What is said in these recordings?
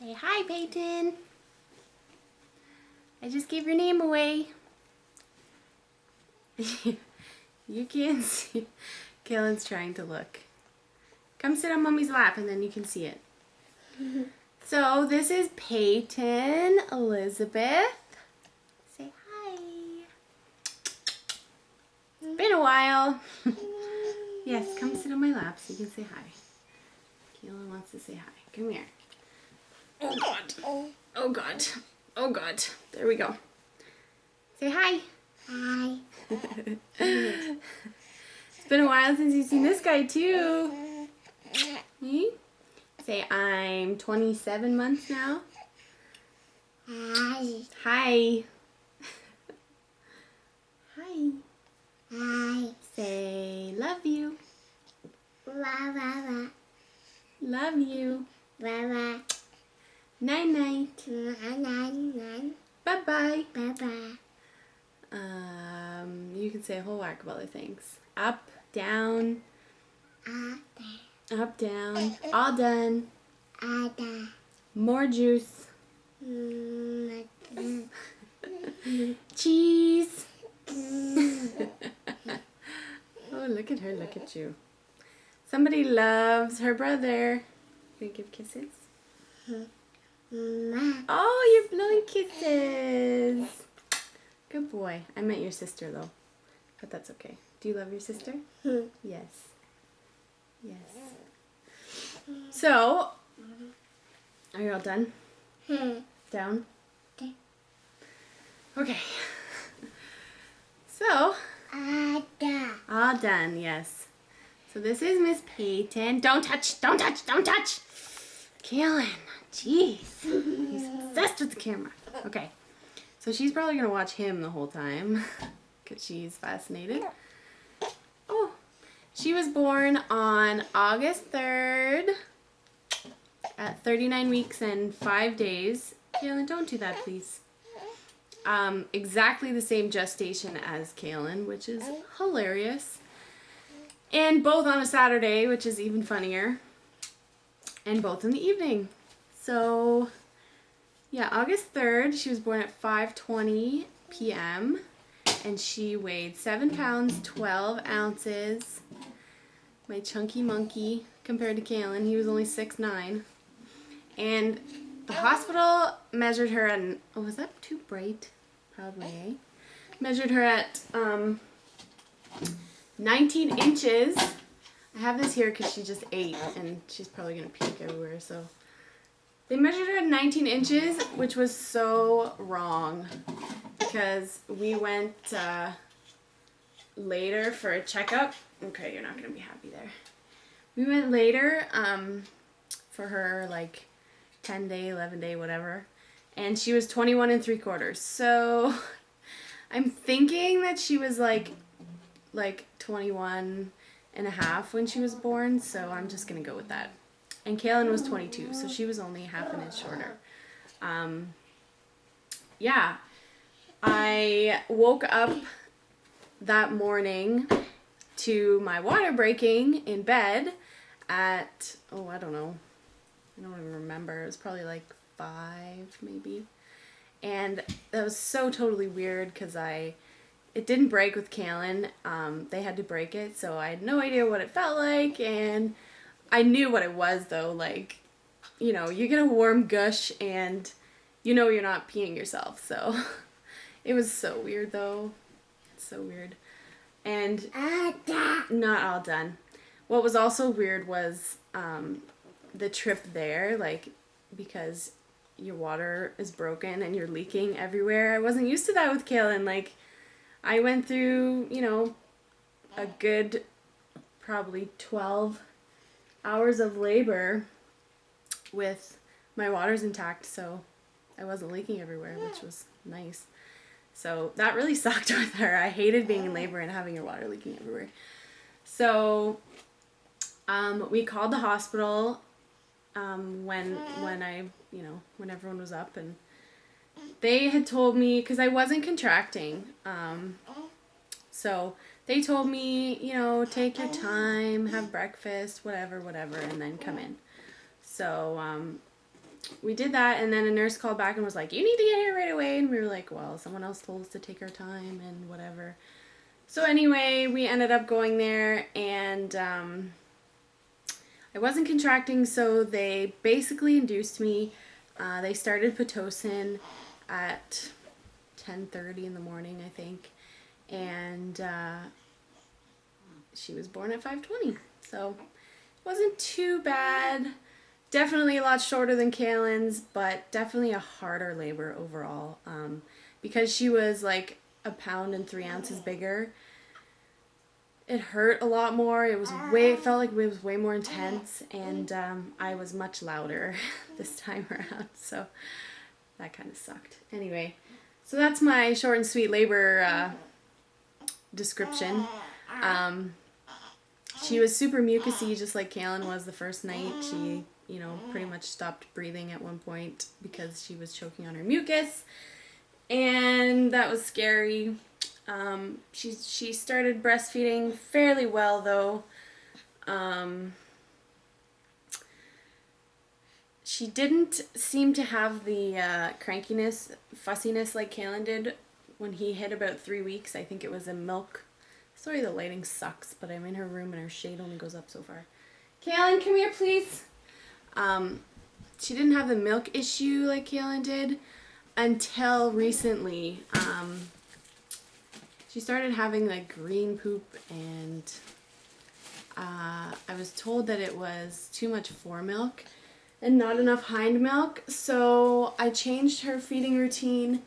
Say hi, Peyton. I just gave your name away. You can't see. Calen's trying to look. Come sit on Mommy's lap and then you can see it. So this is Peyton Elizabeth. Say hi. It's been a while. Yes, come sit on my lap so you can say hi. Calen wants to say hi. Come here. Oh God. Oh God. Oh God. There we go. Say hi. Hi. It's been a while since you've seen this guy too. Me? Say I'm 27 months now. Hi. Hi. Hi. Hi. Say love you. Wah, wah, wah. Love you. Wah, wah. Night night. Night, night, night. Bye bye. Bye-bye. You can say a whole whack of other things. Up, down, up, down. All done. Ada. More juice. Mm, Cheese. Oh, look at her. Look at you. Somebody loves her brother. Gonna give kisses? Ma. Oh, you're blowing kisses. Good boy. I meant your sister though, but that's okay. Do you love your sister? Yes. Yes. So, are you all done? Down? Okay. Okay. So, Ada. all done, yes. So this is Miss Peyton. Don't touch, don't touch, don't touch. Calen, jeez. He's obsessed with the camera. Okay. So she's probably going to watch him the whole time because she's fascinated. Oh, she was born on August 3rd at 39 weeks and 5 days. Calen, don't do that, please. Exactly the same gestation as Calen, which is hilarious. And both on a Saturday, which is even funnier. And both in the evening. So, yeah, August 3rd, she was born at 5:20 p.m. And she weighed 7 pounds, 12 ounces. My chunky monkey compared to Calen. He was only 6'9". And the hospital measured her at, oh, was that too bright? Probably, eh? Measured her at 19 inches. I have this here because she just ate and she's probably going to puke everywhere. So they measured her at 19 inches, which was so wrong because we went later for a checkup. Okay, you're not going to be happy there. We went later for her like 10 day, 11 day, whatever. And she was 21 3/4. So I'm thinking that she was like 21 and a half when she was born. So I'm just going to go with that. And Calen was 22. So she was only half an inch shorter. Yeah. I woke up that morning to my water breaking in bed at, oh, I don't know. I don't even remember. It was probably like 5 maybe. And that was so totally weird because it didn't break with Calen. They had to break it, so I had no idea what it felt like. And I knew what it was though. Like, you know, you get a warm gush and you know you're not peeing yourself. So it was so weird though. So weird. And not all done. What was also weird was the trip there, like, because your water is broken and you're leaking everywhere. I wasn't used to that with Calen. Like, I went through, you know, a good probably 12 hours of labor with my waters intact, so I wasn't leaking everywhere, which was nice. So that really sucked with her. I hated being in labor and having your water leaking everywhere. So we called the hospital when I, you know, when everyone was up, and they had told me, because I wasn't contracting, so they told me, you know, take your time, have breakfast, whatever, and then come in. So we did that, and then a nurse called back and was like, you need to get here right away. And we were like, well, someone else told us to take our time and whatever. So anyway, we ended up going there, and I wasn't contracting, so they basically induced me. They started Pitocin at 10:30 in the morning, I think, and she was born at 5:20, so it wasn't too bad. Definitely a lot shorter than Calen's, but definitely a harder labor overall, because she was like a pound and 3 ounces bigger. It hurt a lot more. It felt like it was way more intense, and I was much louder this time around, so that kind of sucked. Anyway, so that's my short and sweet labor description. She was super mucusy, just like Calen was the first night. She, pretty much stopped breathing at one point because she was choking on her mucus, and that was scary. She started breastfeeding fairly well, though. She didn't seem to have the crankiness, fussiness like Calen did when he hit about 3 weeks. I think it was a milk. Sorry, the lighting sucks, but I'm in her room and her shade only goes up so far. Calen, come here, please. She didn't have the milk issue like Calen did until recently. She started having like green poop, and I was told that it was too much fore milk and not enough hind milk, so I changed her feeding routine.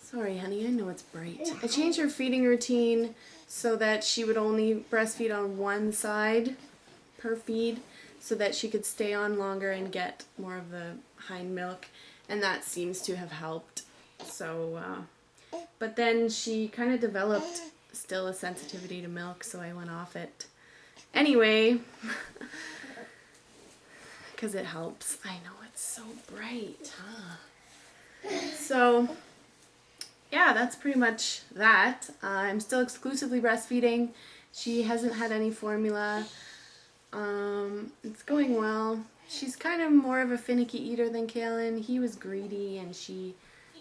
Sorry, honey, I know it's bright. I changed her feeding routine so that she would only breastfeed on one side per feed, so that she could stay on longer and get more of the hind milk, and that seems to have helped. So, but then she kind of developed still a sensitivity to milk, so I went off it anyway, because it helps. I know, it's so bright, huh? So, yeah, that's pretty much that. I'm still exclusively breastfeeding. She hasn't had any formula. It's going well. She's kind of more of a finicky eater than Calen. He was greedy, and she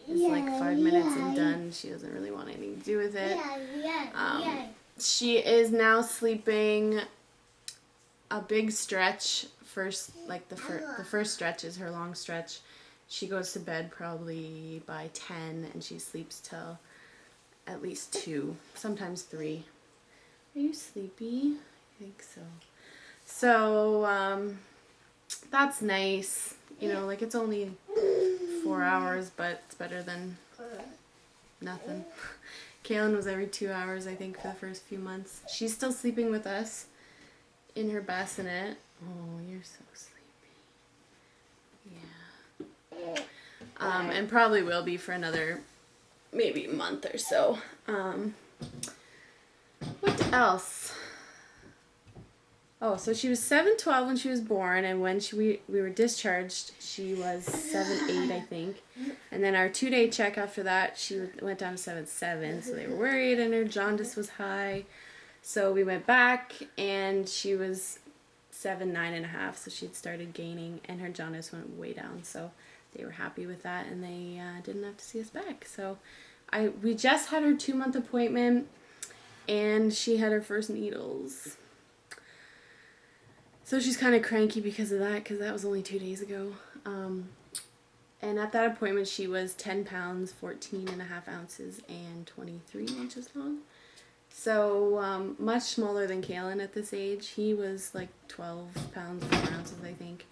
is like 5 minutes and done. She doesn't really want anything to do with it. She is now sleeping a big stretch. The first stretch is her long stretch. She goes to bed probably by 10, and she sleeps till at least 2, sometimes 3. Are you sleepy? I think so. So, that's nice. Like it's only 4 hours, but it's better than nothing. Calen was every 2 hours, I think, for the first few months. She's still sleeping with us in her bassinet. Oh, you're so sleepy. Yeah. And probably will be for another maybe month or so. What else? Oh, so she was 7'12" when she was born, and when we were discharged, she was 7'8", I think. And then our 2-day check after that, she went down to 7'7", so they were worried, and her jaundice was high. So we went back, and she was 9.5, so she'd started gaining, and her jaundice went way down. So they were happy with that, and they didn't have to see us back. So we just had her 2-month appointment, and she had her first needles. So she's kind of cranky because of that, because that was only 2 days ago. And at that appointment, she was 10 pounds, 14.5 ounces, and 23 inches long. So much smaller than Calen at this age. He was like 12 pounds, 4 ounces, I think.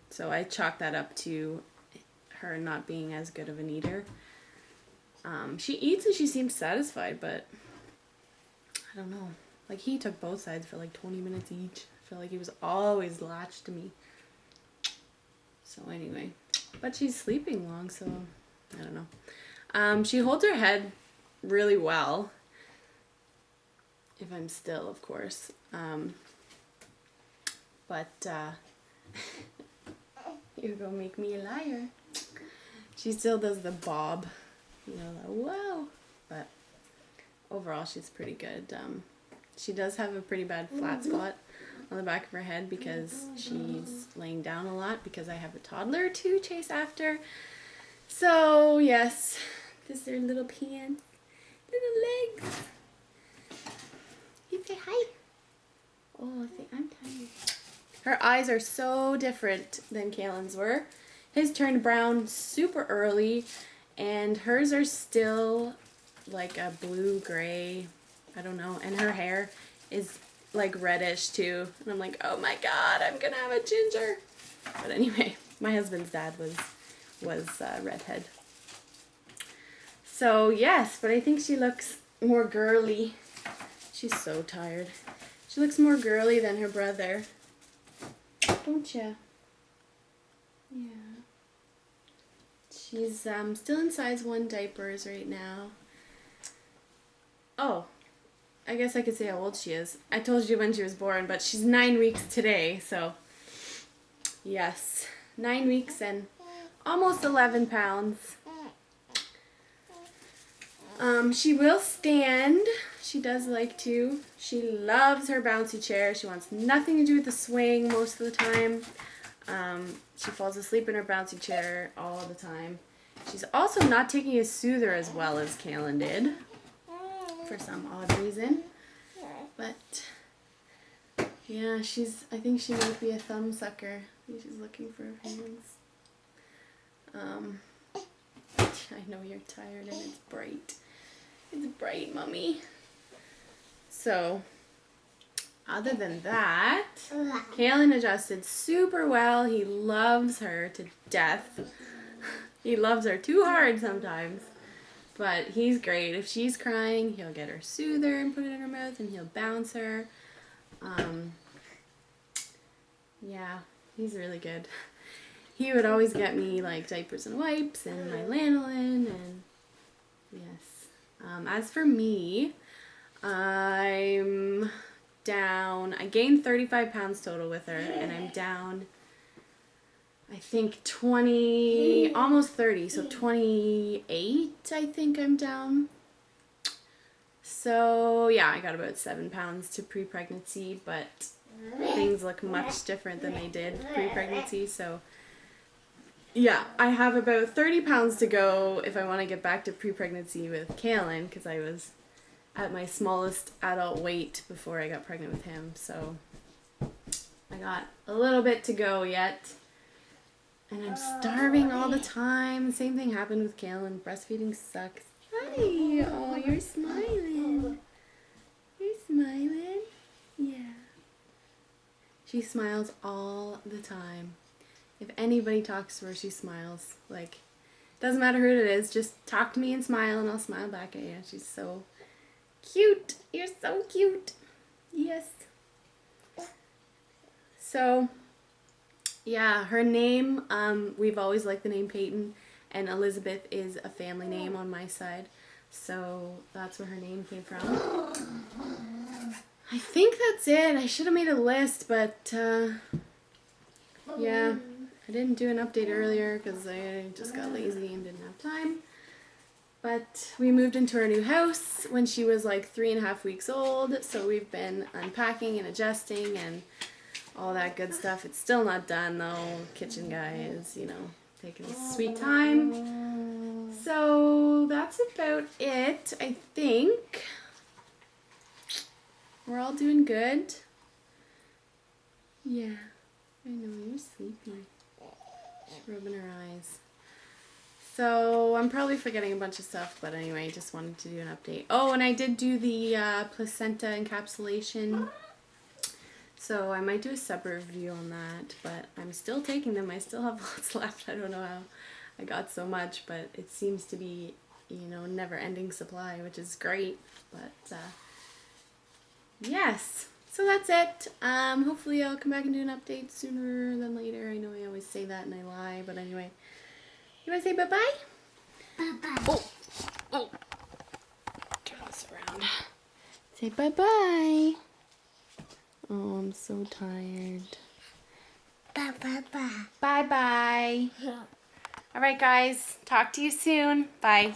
So I chalked that up to her not being as good of an eater. She eats and she seems satisfied, but I don't know. Like, he took both sides for like 20 minutes each. I feel like he was always latched to me. So anyway, but she's sleeping long, so I don't know. She holds her head really well. If I'm still, of course. But you're gonna make me a liar. She still does the bob. Like, whoa. But overall, she's pretty good. She does have a pretty bad flat spot on the back of her head because she's laying down a lot because I have a toddler to chase after. So yes, this is their little pants, little legs. You say hi. Oh, say I'm tired. Her eyes are so different than Calen's were. His turned brown super early, and hers are still like a blue-gray, I don't know, and her hair is like reddish too. And I'm like, oh my god, I'm gonna have a ginger. But anyway, my husband's dad was redhead. So yes, but I think she looks more girly. She's so tired. She looks more girly than her brother. Don't ya? Yeah. She's still in size 1 diapers right now. Oh, I guess I could say how old she is. I told you when she was born, but she's 9 weeks today, so yes. 9 weeks and almost 11 pounds. She will stand. She does like to. She loves her bouncy chair. She wants nothing to do with the swing most of the time. She falls asleep in her bouncy chair all the time. She's also not taking a soother as well as Calen did for some odd reason. But yeah, I think she might be a thumb sucker. I think she's looking for her hands. I know you're tired and it's bright. It's bright, Mommy. So, other than that, Calen adjusted super well. He loves her to death. He loves her too hard sometimes. But he's great. If she's crying, he'll get her soother and put it in her mouth and he'll bounce her. Yeah, he's really good. He would always get me like diapers and wipes and my lanolin and yes. As for me, I'm down. I gained 35 pounds total with her, and I'm down, I think 20, almost 30, so 28 I think I'm down. So yeah, I got about 7 pounds to pre-pregnancy, but things look much different than they did pre-pregnancy, so yeah, I have about 30 pounds to go if I want to get back to pre-pregnancy with Calen, because I was at my smallest adult weight before I got pregnant with him, so I got a little bit to go yet. And I'm starving all the time. Same thing happened with Calen. Breastfeeding sucks. Hi! Oh, you're smiling. You're smiling? Yeah. She smiles all the time. If anybody talks to her, she smiles. Like, doesn't matter who it is, just talk to me and smile and I'll smile back at you. She's so cute. You're so cute. Yes. So, yeah, her name, we've always liked the name Peyton, and Elizabeth is a family name on my side. So that's where her name came from. I think that's it. I should have made a list, but yeah. I didn't do an update earlier because I just got lazy and didn't have time. But we moved into our new house when she was like 3.5 weeks old. So we've been unpacking and adjusting and all that good stuff. It's still not done though. Kitchen guy is, you know, taking his sweet time. So that's about it, I think. We're all doing good. Yeah, I know, you're sleepy. She's rubbing her eyes. So I'm probably forgetting a bunch of stuff, but anyway, just wanted to do an update. Oh, and I did do the placenta encapsulation. So I might do a separate review on that, but I'm still taking them. I still have lots left. I don't know how I got so much, but it seems to be, you know, never-ending supply, which is great. But yes. So that's it. Hopefully I'll come back and do an update sooner than later. I know I always say that and I lie, but anyway. You want to say bye-bye? Bye-bye. Oh. Turn this around. Say bye-bye. Oh, I'm so tired. Bye-bye. Bye-bye. All right, guys. Talk to you soon. Bye.